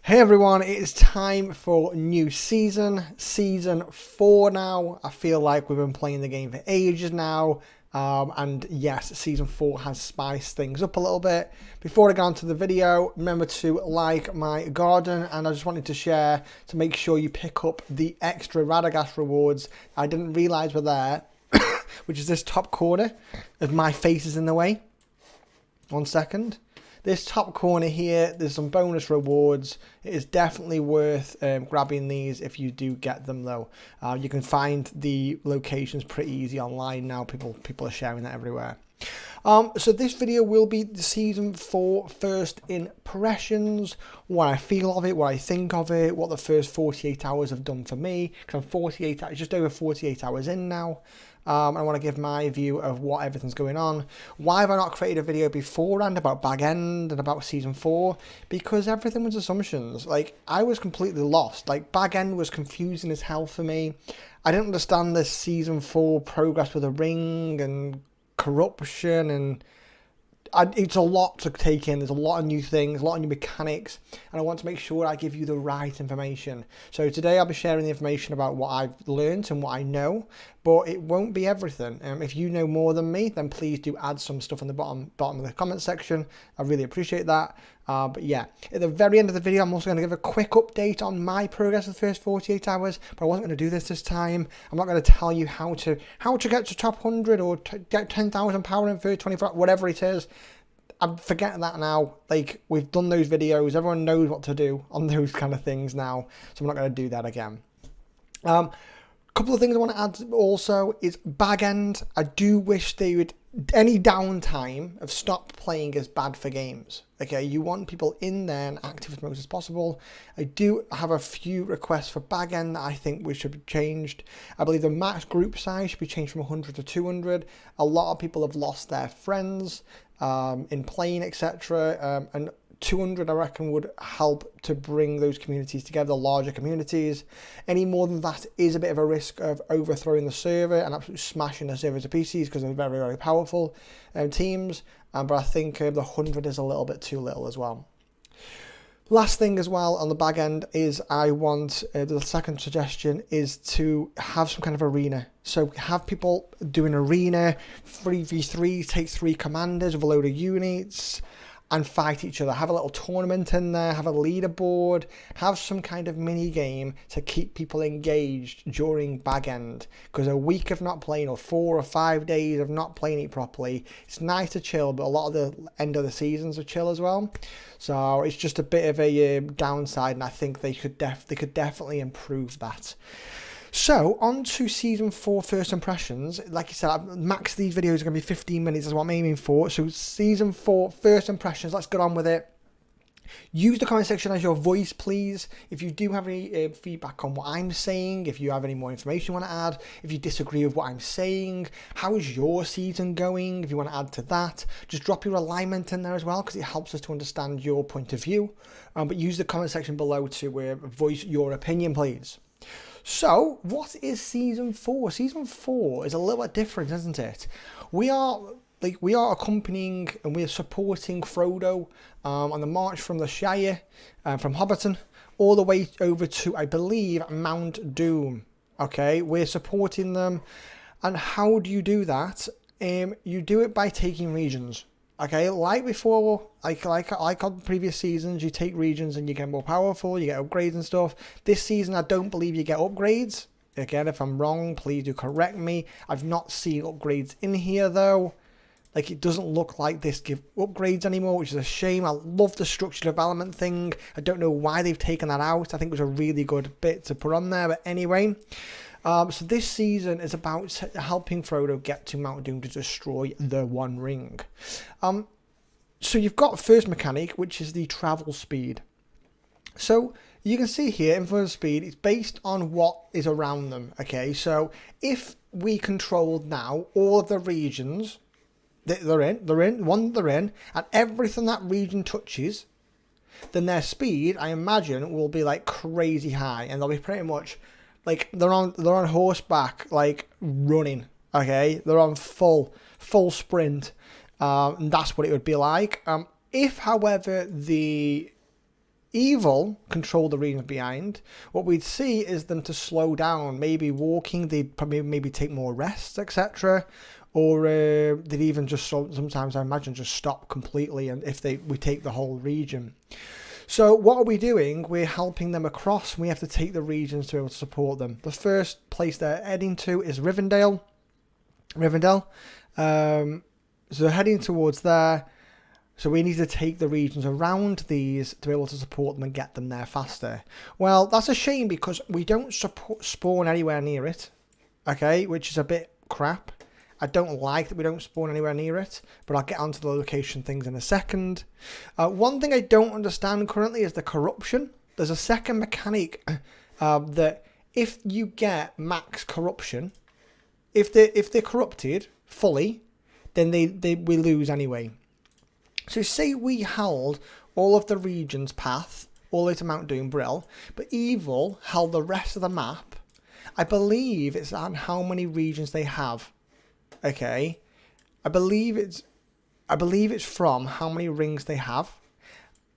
Hey everyone, it is time for new season 4 now. I feel like we've been playing the game for ages now. And yes, season 4 has spiced things up a little bit. Before I go on to the video, remember to like my garden, and I just wanted to share to make sure you pick up the extra Radagast rewards I didn't realise were there, which is this top corner of my face is in the way. 1 second. This top corner here, there's some bonus rewards. It is definitely worth grabbing these if you do get them though. You can find the locations pretty easy online now. People are sharing that everywhere. So this video will be the season 4 first impressions, what I feel of it, what I think of it, what the first 48 hours have done for me. Because I'm just over 48 hours in now. I want to give my view of what everything's going on. Why have I not created a video beforehand about Bag End and about season 4? Because everything was assumptions. Like, I was completely lost. Like, Bag End was confusing as hell for me. I didn't understand this season 4 progress with a ring and corruption, and it's a lot to take in. There's a lot of new things, a lot of new mechanics, and I want to make sure I give you the right information. So today I'll be sharing the information about what I've learned and what I know, but it won't be everything. If you know more than me, then please do add some stuff in the bottom of the comment section. I really appreciate that. But yeah, at the very end of the video, I'm also going to give a quick update on my progress of the first 48 hours, but I wasn't going to do this time. I'm not going to tell you how to get to top 100 or get 10,000 power in 24 hours, whatever it is. I forget that now. Like, we've done those videos. Everyone knows what to do on those kind of things now, so I'm not going to do that again. Couple of things I want to add also is Bag End. I do wish they would, any downtime of stop playing is bad for games. Okay, you want people in there and active as much as possible. I do have a few requests for Bag End that I think we should be changed. I believe the max group size should be changed from 100 to 200. A lot of people have lost their friends in playing, etc. And 200 I reckon would help to bring those communities together, larger communities. Any more than that is a bit of a risk of overthrowing the server and absolutely smashing the server to pieces because they're very, very powerful teams. But I think the 100 is a little bit too little as well. Last thing as well on the Bag End is I want, the second suggestion is to have some kind of arena. So have people do an arena, 3v3, take 3 commanders with a load of units and fight each other. Have a little tournament in there, have a leaderboard, have some kind of mini game to keep people engaged during Bag End. Because a week of not playing, or 4 or 5 days of not playing it properly, it's nice to chill, but a lot of the end of the seasons are chill as well. So it's just a bit of a downside, and I think they could definitely improve that. So, on to Season 4 First Impressions. Like I said, max these videos are going to be 15 minutes is what I'm aiming for. So, Season 4 First Impressions, let's get on with it. Use the comment section as your voice, please. If you do have any feedback on what I'm saying, if you have any more information you want to add, if you disagree with what I'm saying, how is your season going? If you want to add to that, just drop your alignment in there as well, because it helps us to understand your point of view. But use the comment section below to voice your opinion, please. So, what is Season 4? Season 4 is a little bit different, isn't it? We are accompanying and we are supporting Frodo on the march from the Shire, from Hobbiton, all the way over to, I believe, Mount Doom. Okay, we're supporting them. And how do you do that? You do it by taking regions. Okay, like before, like on previous seasons, you take regions and you get more powerful, you get upgrades and stuff. This season, I don't believe you get upgrades. Again, if I'm wrong, please do correct me. I've not seen upgrades in here, though. Like, it doesn't look like this give upgrades anymore, which is a shame. I love the structure development thing. I don't know why they've taken that out. I think it was a really good bit to put on there, but anyway. So this season is about helping Frodo get to Mount Doom to destroy the One Ring. So you've got first mechanic, which is the travel speed. So you can see here, influence speed, it's based on what is around them. Okay, so if we controlled now all of the regions that they're in, and everything that region touches, then their speed, I imagine, will be like crazy high, and they'll be pretty much like they're on horseback, like running. Okay, they're on full sprint, and that's what it would be like. If, however, the Evil control the regions behind. What we'd see is them to slow down, maybe walking, they'd probably maybe take more rests, etc. Or they'd even just sometimes, I imagine, just stop completely, and if we take the whole region. So what are we doing? We're helping them across. We have to take the regions to be able to support them. The first place they're heading to is Rivendell. So they're heading towards there. So we need to take the regions around these to be able to support them and get them there faster. Well, that's a shame because we don't spawn anywhere near it. Okay, which is a bit crap. I don't like that we don't spawn anywhere near it, but I'll get onto the location things in a second. One thing I don't understand currently is the corruption. There's a second mechanic that if you get max corruption, if they're corrupted fully, then we lose anyway. So say we held all of the region's path all the way to Mount Doom Brill, but Evil held the rest of the map. I believe it's on how many regions they have. Okay, I believe it's from how many rings they have,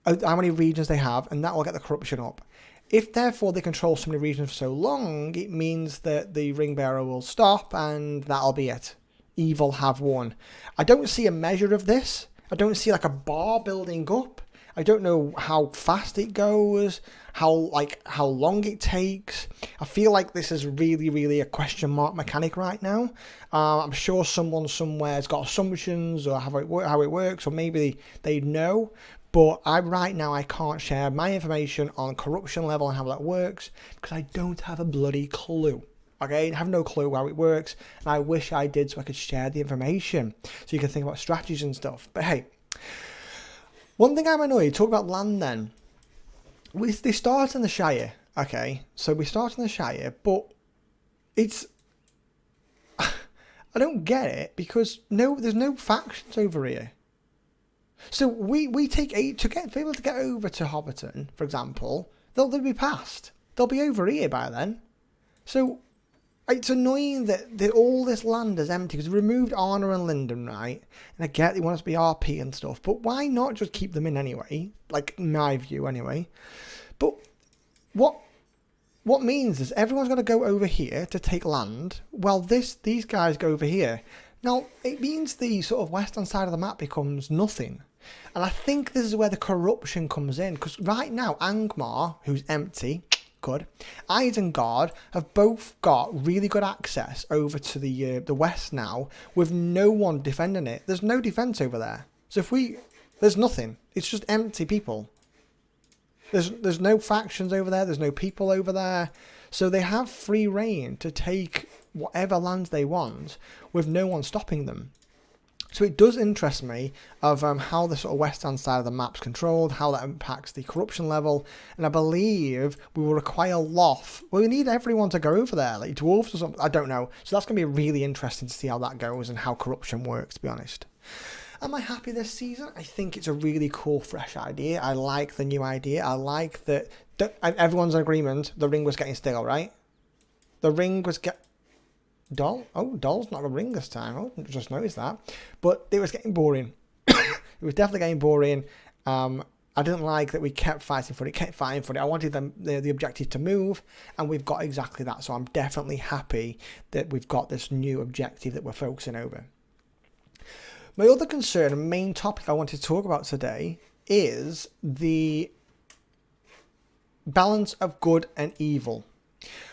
how many regions they have, and that will get the corruption up. If therefore they control so many regions for so long, it means that the ring bearer will stop, and that'll be it. Evil have won. I don't see a measure of this. I don't see like a bar building up. I don't know how fast it goes, how long it takes. I feel like this is really a question mark mechanic right now. I'm sure someone somewhere has got assumptions or how it works, or maybe they know. But right now I can't share my information on corruption level and how that works because I don't have a bloody clue. Okay, I have no clue how it works, and I wish I did so I could share the information so you can think about strategies and stuff. But hey, one thing I'm annoyed, talk about land then. They start in the Shire, okay, so we start in the Shire, but it's, I don't get it because there's no factions over here. So we take to be able to get over to Hobbiton, for example, they'll be past. They'll be over here by then. So it's annoying that all this land is empty because we removed Arna and Linden, right? And I get they want us to be RP and stuff, but why not just keep them in anyway? Like, in my view, anyway. But what means is everyone's going to go over here to take land, while these guys go over here. Now, it means the sort of western side of the map becomes nothing. And I think this is where the corruption comes in, because right now, Angmar, who's empty, good, Isengard have both got really good access over to the west now, with no one defending it. There's no defense over there. So there's nothing. It's just empty people. There's no factions over there. There's no people over there. So they have free reign to take whatever lands they want with no one stopping them. So it does interest me of how the sort of western side of the map's controlled, how that impacts the corruption level, and I believe we will require Loth. Well, we need everyone to go over there, like dwarves or something. I don't know. So that's going to be really interesting to see how that goes and how corruption works, to be honest. Am I happy this season? I think it's a really cool, fresh idea. I like the new idea. I like that everyone's in agreement. The ring was getting stale, right? The ring was Doll? Oh, Doll's not a ring this time. I didn't just notice that. But it was getting boring. It was definitely getting boring. I didn't like that we kept fighting for it. I wanted the objective to move, and we've got exactly that. So I'm definitely happy that we've got this new objective that we're focusing over. My other concern and main topic I want to talk about today is the balance of good and evil.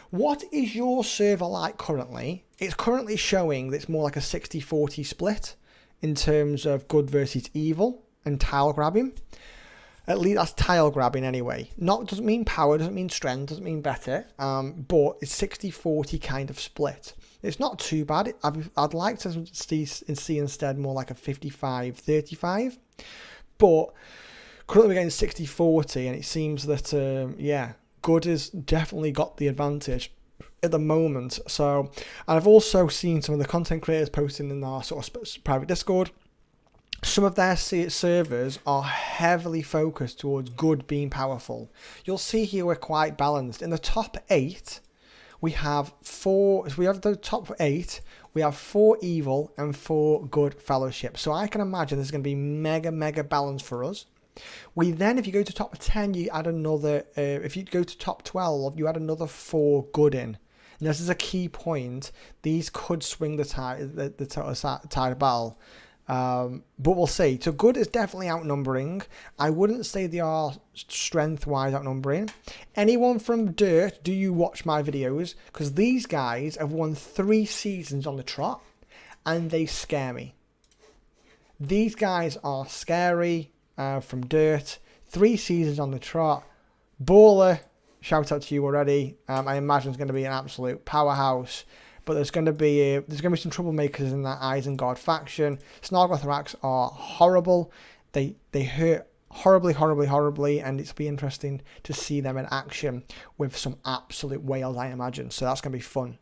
What is your server like currently? It's currently showing that it's more like a 60-40 split in terms of good versus evil and tile grabbing. At least that's tile grabbing anyway. Doesn't mean power, doesn't mean strength, doesn't mean better, but it's 60-40 kind of split. It's not too bad. I'd like to see instead more like a 55-35, but currently we're getting 60-40, and it seems that, good has definitely got the advantage at the moment. So, and I've also seen some of the content creators posting in our sort of private Discord. Some of their servers are heavily focused towards good being powerful. You'll see here we're quite balanced. In the top 8, we have 4. If we have the top 8, we have 4 evil and 4 good fellowship. So I can imagine this is going to be mega balanced for us. We then, if you go to top 10, you add another, if you go to top 12, you add another 4 good in. And this is a key point. These could swing the tide, the tide of battle. But we'll see. So good is definitely outnumbering. I wouldn't say they are strength-wise outnumbering. Anyone from Dirt, do you watch my videos? Because these guys have won 3 seasons on the trot, and they scare me. These guys are scary from Dirt. 3 seasons on the trot. Baller, shout out to you already. I imagine it's going to be an absolute powerhouse. But there's going to be some troublemakers in that Isengard faction. Snargothraks are horrible. They hurt horribly, and it's be interesting to see them in action with some absolute whales, I imagine. So that's going to be fun.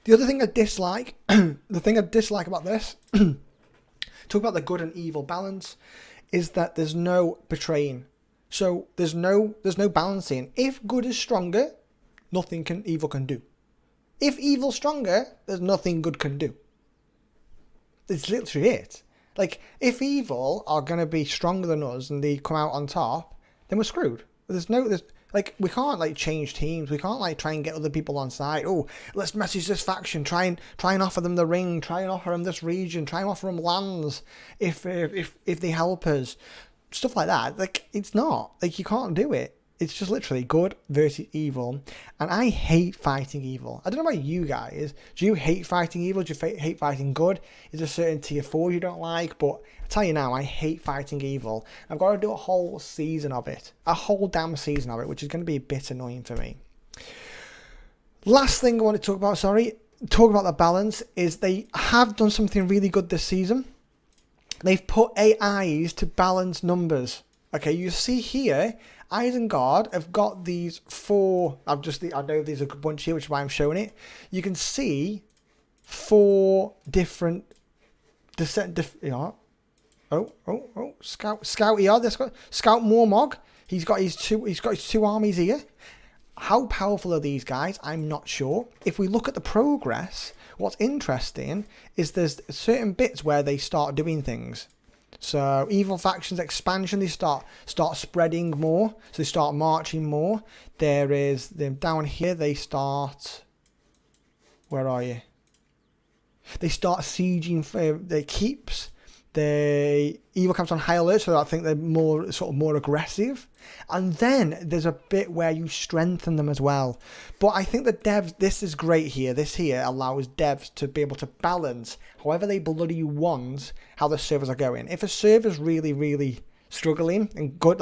The other thing I dislike, about this, talk about the good and evil balance, is that there's no betraying. So there's no balancing. If good is stronger, nothing evil can do. If evil's stronger, there's nothing good can do. It's literally it. Like, if evil are going to be stronger than us and they come out on top, then we're screwed. We can't change teams. We can't try and get other people on side. Oh, let's message this faction. Try and offer them the ring. Try and offer them this region. Try and offer them lands if they help us. Stuff like that. It's not. You can't do it. It's just literally good versus evil. And I hate fighting evil. I don't know about you guys. Do you hate fighting evil? Do you hate fighting good? Is there a certain tier 4 you don't like? But I tell you now, I hate fighting evil. I've got to do a whole season of it. A whole damn season of it, which is going to be a bit annoying for me. Last thing I want to talk about, talk about the balance, is they have done something really good this season. They've put AIs to balance numbers. Okay, you see here, Isengard have got these 4. I know there's a bunch here, which is why I'm showing it. You can see 4 different Scout. Yeah, this got Scout Mormog. He's got his 2 armies here. How powerful are these guys? I'm not sure. If we look at the progress, what's interesting is there's certain bits where they start doing things. So evil factions expansion, they start spreading more, so they start marching more. There is them down here. They start. Where are you? They start sieging their keeps. The evil camps on high alert, so I think they're more aggressive. And then there's a bit where you strengthen them as well. But I think the devs, this is great here. This here allows devs to be able to balance however they bloody want how the servers are going. If a server's really, really struggling and good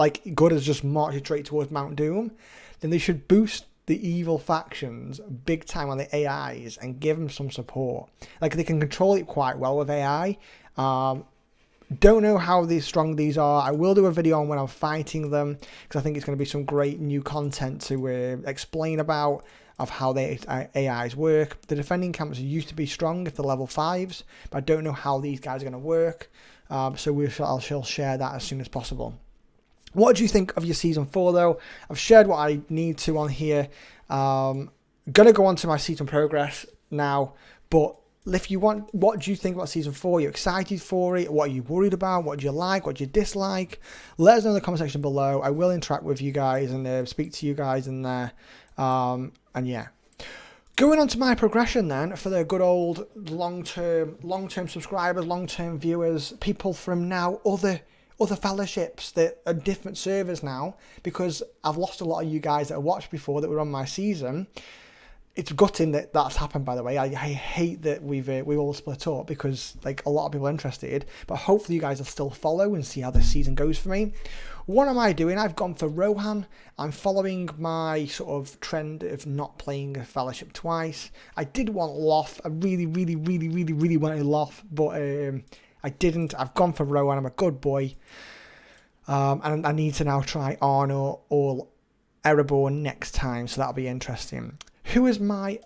is just marching straight towards Mount Doom, then they should boost the evil factions big time on the AIs and give them some support. They can control it quite well with AI. Don't know how strong these are. I will do a video on when I'm fighting them, because I think it's going to be some great new content to explain about of how the AIs work. The defending camps used to be strong if they're level 5s, but I don't know how these guys are going to work. So I shall share that as soon as possible. What do you think of your season 4 though? I've shared what I need to on here. Gonna go on to my season progress now, but if you want, what do you think about season 4? Are you excited for it? What are you worried about? What do you like? What do you dislike? Let us know in the comment section below. I will interact with you guys and speak to you guys in there. And yeah. Going on to my progression then, for the good old long-term subscribers, long-term viewers, people from now, other fellowships that are different servers now, because I've lost a lot of you guys that have watched before that were on my season. It's gutting that that's happened, by the way. I hate that we've all split up, because a lot of people are interested, but hopefully you guys will still follow and see how this season goes for me. What am I doing? I've gone for Rohan. I'm following my sort of trend of not playing a fellowship twice. I did want Loth. I really wanted Loth, but I didn't. I've gone for Rohan. I'm a good boy. And I need to now try Arnor or Erebor next time, so that'll be interesting. Who is my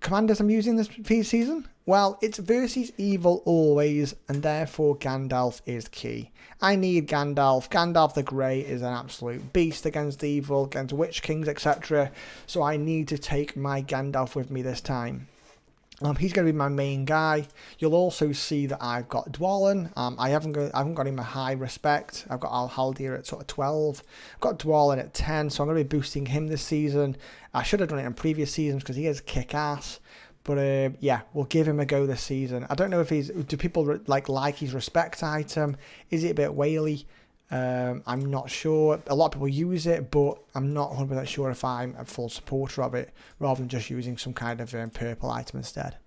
commanders I'm using this season? Well, it's versus evil always, and therefore Gandalf is key. I need Gandalf. Gandalf the Grey is an absolute beast against evil, against Witch Kings, etc. So I need to take my Gandalf with me this time. He's going to be my main guy. You'll also see that I've got Dwalin. I haven't got him a high respect. I've got Al-Haldir at sort of 12. I've got Dwalin at 10, so I'm going to be boosting him this season. I should have done it in previous seasons because he is kick-ass. But yeah, we'll give him a go this season. I don't know if do people like his respect item? Is it a bit whaley? I'm not sure. A lot of people use it, but I'm not 100% sure if I'm a full supporter of it, rather than just using some kind of purple item instead.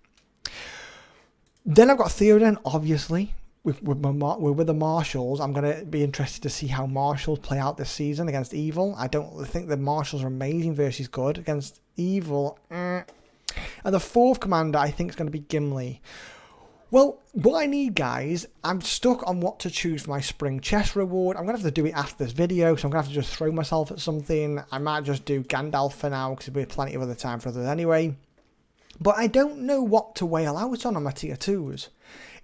Then I've got Theoden, obviously. We're with the Marshals. I'm going to be interested to see how Marshals play out this season against Evil. I don't think the Marshals are amazing versus good against Evil. And the fourth commander, I think, is going to be Gimli. Well, what I need, guys, I'm stuck on what to choose for my spring chest reward. I'm going to have to do it after this video, so I'm going to have to just throw myself at something. I might just do Gandalf for now, because there'll be plenty of other time for others anyway. But I don't know what to whale out on my tier 2s.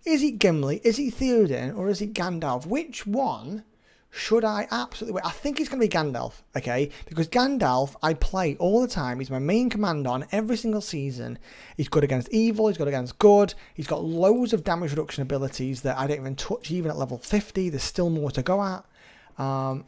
Is it Gimli, is it Theoden, or is it Gandalf? Which one should I absolutely wait? I think it's going to be Gandalf, okay? Because Gandalf, I play all the time. He's my main commander on every single season. He's good against evil. He's good against good. He's got loads of damage reduction abilities that I don't even touch even at level 50. There's still more to go at.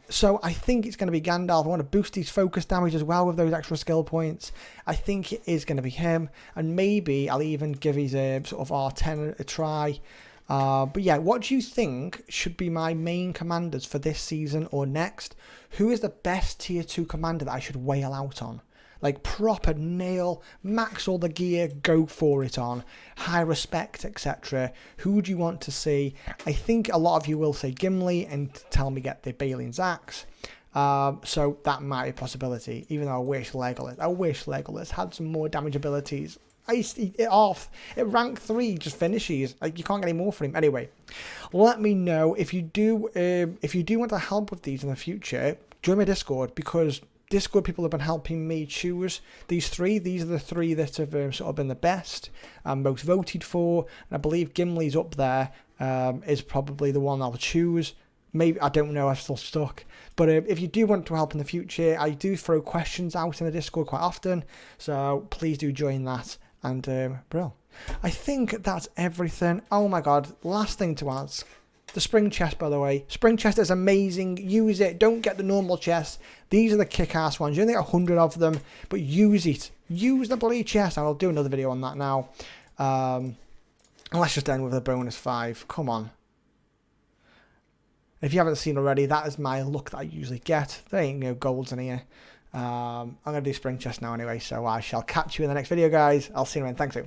So I think it's going to be Gandalf. I want to boost his focus damage as well with those extra skill points. I think it is going to be him. And maybe I'll even give his sort of R10 a try. But yeah, what do you think should be my main commanders for this season or next? Who is the best tier 2 commander that I should whale out on? Like proper nail, max all the gear, go for it on, high respect, etc. Who do you want to see? I think a lot of you will say Gimli and tell me get the Balin's axe. So that might be a possibility, even though I wish Legolas had some more damage abilities. I used to eat it off. At rank 3 just finishes. Like, you can't get any more for him. Anyway, let me know if you do want to help with these in the future. Join my Discord, because Discord people have been helping me choose these 3. These are the 3 that have sort of been the best and most voted for. And I believe Gimli's up there is probably the one I'll choose. Maybe, I don't know, I'm still stuck. But if you do want to help in the future, I do throw questions out in the Discord quite often. So please do join that. And, bro, I think that's everything. Oh my god, last thing to ask. The spring chest, by the way. Spring chest is amazing. Use it. Don't get the normal chest. These are the kick-ass ones. You only get 100 of them, but use it. Use the bloody chest. I'll do another video on that now. And let's just end with a bonus 5. Come on. If you haven't seen already, that is my look that I usually get. There ain't no golds in here. I'm going to do spring chest now anyway, so I shall catch you in the next video, guys. I'll see you then. Thanks,